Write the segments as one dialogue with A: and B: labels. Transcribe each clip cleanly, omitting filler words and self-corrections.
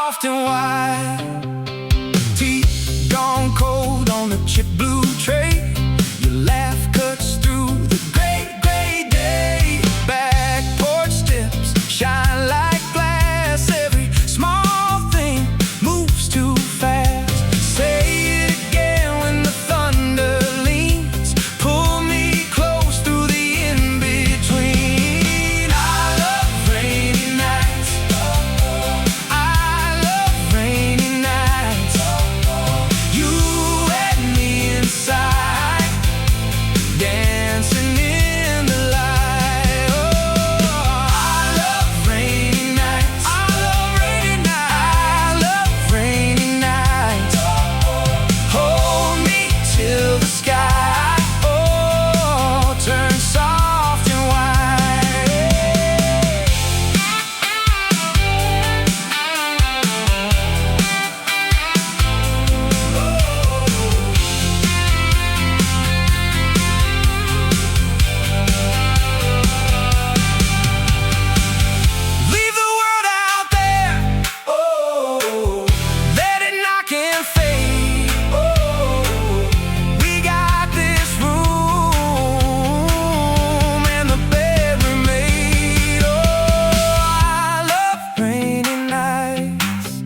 A: soft and white. Teeth gone cold on the chip blue tray. Your laugh cuts through the gray, gray day. Back porch steps shine like glass. Every small thing moves too fast. Say it again when the thunder leans. Pull me close through the in-between. I love rainy nights. I love rainy nights. You and me inside, dancing in the light. Oh, I love rainy nights. I love rainy nights. I love rainy nights. Hold me till the sky, oh, turns soft and white. Leave the world out there, oh, let it knock and fade. Oh, we got this room and the bed we made. Oh, I love rainy nights.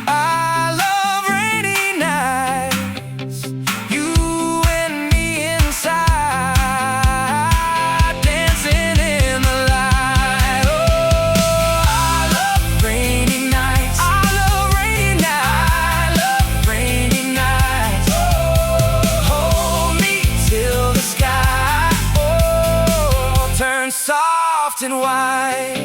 A: I love rainy nights. You and me inside, dancing in the light. Oh, I love rainy nights. I love rainy nights. I love rainy nights. Hold me till the sky, oh, turns soft and white.